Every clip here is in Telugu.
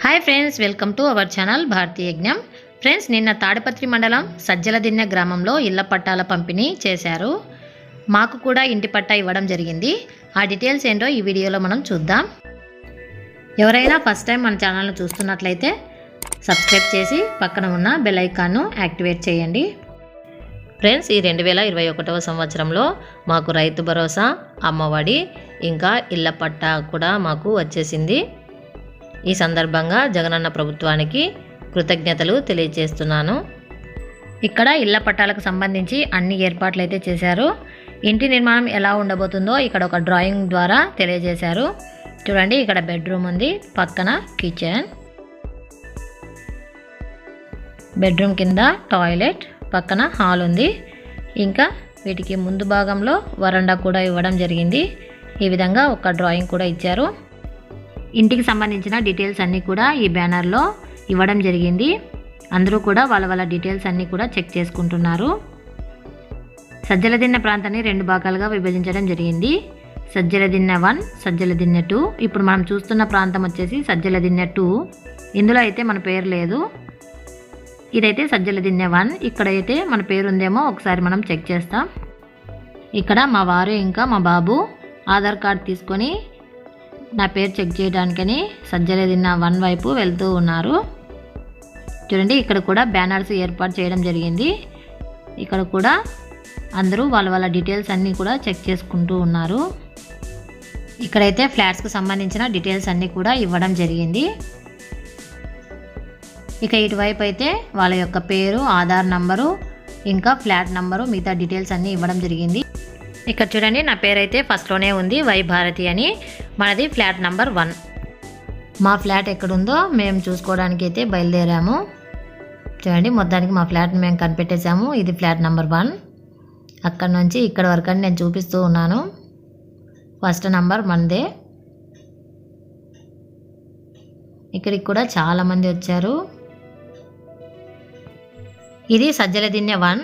Hi friends, welcome to our channel Bharatiya Yagnam. Friends, నిన్న తాడిపత్రి మండలం సజ్జలదిన్నె గ్రామంలో ఇళ్ల పట్టాల పంపిణీ చేశారు. మాకు కూడా ఇంటి పట్టా ఇవ్వడం జరిగింది. ఆ డీటెయిల్స్ ఏంటో ఈ వీడియోలో మనం చూద్దాం. ఎవరైనా ఫస్ట్ టైం మన ఛానల్ను చూస్తున్నట్లయితే సబ్స్క్రైబ్ చేసి పక్కన ఉన్న బెల్ ఐకాన్ను యాక్టివేట్ చేయండి. ఫ్రెండ్స్, ఈ 2021వ సంవత్సరంలో మాకు రైతు భరోసా, అమ్మఒడి ఇంకా ఇళ్ల పట్టా కూడా మాకు వచ్చేసింది. ఈ సందర్భంగా జగనన్న ప్రభుత్వానికి కృతజ్ఞతలు తెలియజేస్తున్నాను. ఇక్కడ ఇళ్ల పట్టాలకు సంబంధించి అన్ని ఏర్పాట్లు అయితే చేశారు. ఇంటి నిర్మాణం ఎలా ఉండబోతుందో ఇక్కడ ఒక డ్రాయింగ్ ద్వారా తెలియజేశారు. చూడండి, ఇక్కడ బెడ్రూమ్ ఉంది, పక్కన కిచెన్, బెడ్రూమ్ కింద టాయిలెట్, పక్కన హాల్ ఉంది. ఇంకా వీటికి ముందు భాగంలో వరండా కూడా ఇవ్వడం జరిగింది. ఈ విధంగా ఒక డ్రాయింగ్ కూడా ఇచ్చారు. ఇంటికి సంబంధించిన డీటెయిల్స్ అన్నీ కూడా ఈ బ్యానర్లో ఇవ్వడం జరిగింది. అందరూ కూడా వాళ్ళ డీటెయిల్స్ అన్నీ కూడా చెక్ చేసుకుంటున్నారు. సజ్జలదిన్నె ప్రాంతాన్ని 2 భాగాలుగా విభజించడం జరిగింది. సజ్జలదిన్నె 1, సజ్జలదిన్నె 2. ఇప్పుడు మనం చూస్తున్న ప్రాంతం వచ్చేసి సజ్జలదిన్నె 2. ఇందులో అయితే మన పేరు లేదు. ఇదైతే సజ్జలదిన్నె 1. ఇక్కడైతే మన పేరు ఉందేమో ఒకసారి మనం చెక్ చేస్తాం. ఇక్కడ మా వారు ఇంకా మా బాబు ఆధార్ కార్డ్ తీసుకొని నా పేరు చెక్ చేయడానికని సజ్జలదిన్నె 1 వైపు వెళ్తూ ఉన్నారు. చూడండి, ఇక్కడ కూడా బ్యానర్స్ ఏర్పాటు చేయడం జరిగింది. ఇక్కడ కూడా అందరూ వాళ్ళ డీటెయిల్స్ అన్నీ కూడా చెక్ చేసుకుంటూ ఉన్నారు. ఇక్కడైతే ఫ్లాట్స్కి సంబంధించిన డీటెయిల్స్ అన్నీ కూడా ఇవ్వడం జరిగింది. ఇక ఇటువైపు అయితే వాళ్ళ యొక్క పేరు, ఆధార్ నంబరు, ఇంకా ఫ్లాట్ నంబరు, మిగతా డీటెయిల్స్ అన్నీ ఇవ్వడం జరిగింది. ఇక్కడ చూడండి, నా పేరు అయితే ఫస్ట్లోనే ఉంది, వై భారతి అని. మనది ఫ్లాట్ నంబర్ 1. మా ఫ్లాట్ ఎక్కడుందో మేము చూసుకోవడానికి అయితే బయలుదేరాము. చూడండి, మొత్తానికి మా ఫ్లాట్ని మేము కనిపెట్టేసాము. ఇది ఫ్లాట్ నంబర్ 1. అక్కడ నుంచి ఇక్కడ వరకు అని నేను చూపిస్తూ ఉన్నాను. ఫస్ట్ నంబర్ మనదే. ఇక్కడికి కూడా చాలామంది వచ్చారు. ఇది సజ్జలదిన్నె 1,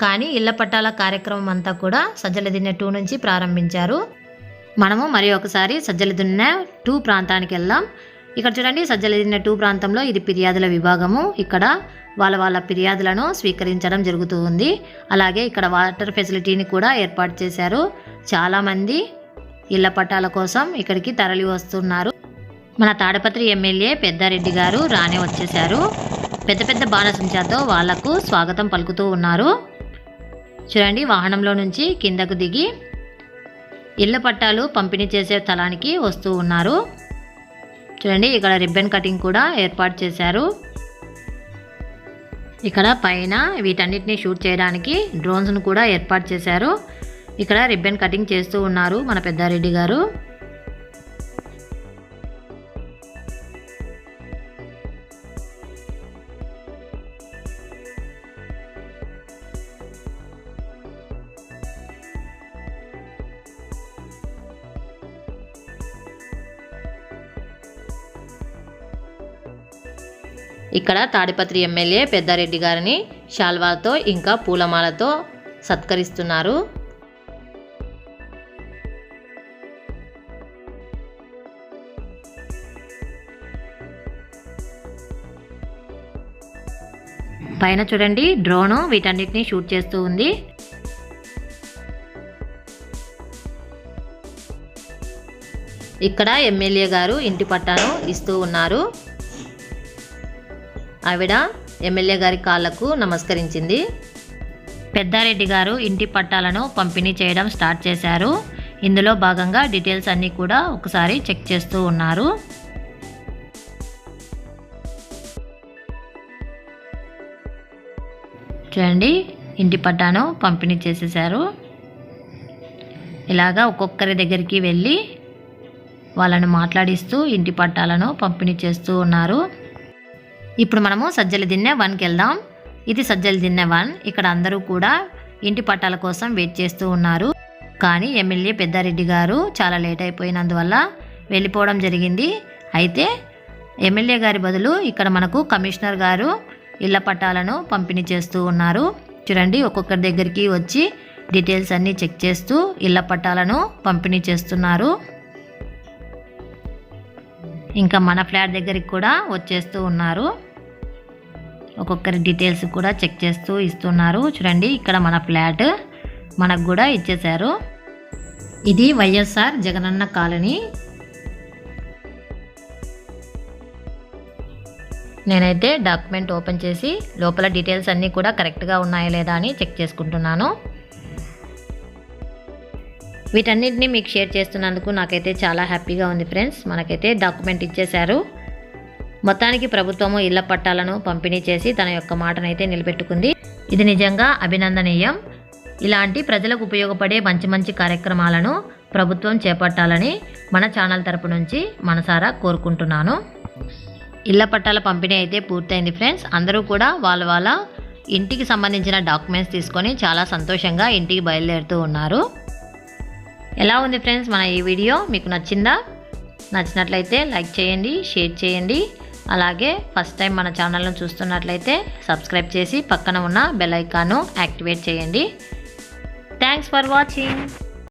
కానీ ఇళ్ల పట్టాల కార్యక్రమం అంతా కూడా సజ్జలదిన్నె 2 నుంచి ప్రారంభించారు. మనము మరి ఒకసారి సజ్జలదిన్నె 2 ప్రాంతానికి వెళ్దాం. ఇక్కడ చూడండి, సజ్జలదిన్నె 2 ప్రాంతంలో ఇది ఫిర్యాదుల విభాగము. ఇక్కడ వాళ్ళ ఫిర్యాదులను స్వీకరించడం జరుగుతూ ఉంది. అలాగే ఇక్కడ వాటర్ ఫెసిలిటీని కూడా ఏర్పాటు చేశారు. చాలామంది ఇళ్ల పట్టాల కోసం ఇక్కడికి తరలి వస్తున్నారు. మన తాడిపత్రి ఎమ్మెల్యే పెద్దారెడ్డి గారు రానే వచ్చేశారు. పెద్ద బాణసంచాతో వాళ్లకు స్వాగతం పలుకుతూ ఉన్నారు. చూడండి, వాహనంలో నుంచి కిందకు దిగి ఇళ్ల పట్టాలు పంపిణీ చేసే స్థలానికి వస్తూ ఉన్నారు. చూడండి, ఇక్కడ రిబ్బన్ కటింగ్ కూడా ఏర్పాటు చేశారు. ఇక్కడ పైన వీటన్నిటిని షూట్ చేయడానికి డ్రోన్స్ను కూడా ఏర్పాటు చేశారు. ఇక్కడ రిబ్బన్ కటింగ్ చేస్తూ ఉన్నారు మన పెద్దారెడ్డి గారు. ఇక్కడ తాడిపత్రి ఎమ్మెల్యే పెద్దారెడ్డి గారిని శాల్వాతో ఇంకా పూలమాలతో సత్కరిస్తున్నారు. పైన చూడండి, డ్రోను వీటన్నిటిని షూట్ చేస్తూ ఉంది. ఇక్కడ ఎమ్మెల్యే గారు ఇంటి పట్టాను ఇస్తూ ఉన్నారు. ఆవిడ ఎమ్మెల్యే గారి కాళ్లకు నమస్కరించింది. పెద్దారెడ్డి గారు ఇంటి పట్టాలను పంపిణీ చేయడం స్టార్ట్ చేశారు. ఇందులో భాగంగా డీటెయిల్స్ అన్నీ కూడా ఒకసారి చెక్ చేస్తూ ఉన్నారు. చూడండి, ఇంటి పట్టాను పంపిణీ చేసేసారు. ఇలాగా ఒక్కొక్కరి దగ్గరికి వెళ్ళి వాళ్ళను మాట్లాడిస్తూ ఇంటి పట్టాలను పంపిణీ చేస్తూ ఉన్నారు. ఇప్పుడు మనము సజ్జలదిన్నె 1కి వెళ్దాం. ఇది సజ్జలదిన్నె 1. ఇక్కడ అందరూ కూడా ఇంటి పట్టాల కోసం వెయిట్ చేస్తూ ఉన్నారు. కానీ ఎమ్మెల్యే పెద్దారెడ్డి గారు చాలా లేట్ అయిపోయినందువల్ల వెళ్ళిపోవడం జరిగింది. అయితే ఎమ్మెల్యే గారి బదులు ఇక్కడ మనకు కమిషనర్ గారు ఇళ్ల పట్టాలను పంపిణీ చేస్తూ ఉన్నారు. చూడండి, ఒక్కొక్కరి దగ్గరికి వచ్చి డీటెయిల్స్ అన్నీ చెక్ చేస్తూ ఇళ్ల పట్టాలను పంపిణీ చేస్తున్నారు. ఇంకా మన ఫ్లాట్ దగ్గరికి కూడా వచ్చేస్తూ ఉన్నారు. ఒక్కొక్కరి డీటెయిల్స్ కూడా చెక్ చేస్తూ ఇస్తున్నారు. చూడండి, ఇక్కడ మన ఫ్లాట్ మనకు కూడా ఇచ్చేశారు. ఇది వైఎస్ఆర్ జగనన్న కాలనీ. నేనైతే డాక్యుమెంట్ ఓపెన్ చేసి లోపల డీటెయిల్స్ అన్నీ కూడా కరెక్ట్గా ఉన్నాయా లేదా అని చెక్ చేసుకుంటున్నాను. వీటన్నిటిని మీకు షేర్ చేస్తున్నందుకు నాకైతే చాలా హ్యాపీగా ఉంది ఫ్రెండ్స్. మనకైతే డాక్యుమెంట్ ఇచ్చేశారు. మొత్తానికి ప్రభుత్వము ఇళ్ల పట్టాలను పంపిణీ చేసి తన యొక్క మాటనైతే నిలబెట్టుకుంది. ఇది నిజంగా అభినందనీయం. ఇలాంటి ప్రజలకు ఉపయోగపడే మంచి మంచి కార్యక్రమాలను ప్రభుత్వం చేపట్టాలని మన ఛానల్ తరపు నుంచి మనసారా కోరుకుంటున్నాను. ఇళ్ల పట్టాల పంపిణీ అయితే పూర్తయింది ఫ్రెండ్స్. అందరూ కూడా వాళ్ళ ఇంటికి సంబంధించిన డాక్యుమెంట్స్ తీసుకొని చాలా సంతోషంగా ఇంటికి బయలుదేరుతూ ఉన్నారు. ఎలా ఉంది ఫ్రెండ్స్ మన ఈ వీడియో? మీకు నచ్చిందా? నచ్చినట్లయితే లైక్ చేయండి, షేర్ చేయండి. అలాగే ఫస్ట్ టైం మన ఛానల్ను చూస్తున్నట్లయితే సబ్స్క్రైబ్ చేసి పక్కన ఉన్న బెల్ ఐకాన్ను యాక్టివేట్ చేయండి. Thanks for watching.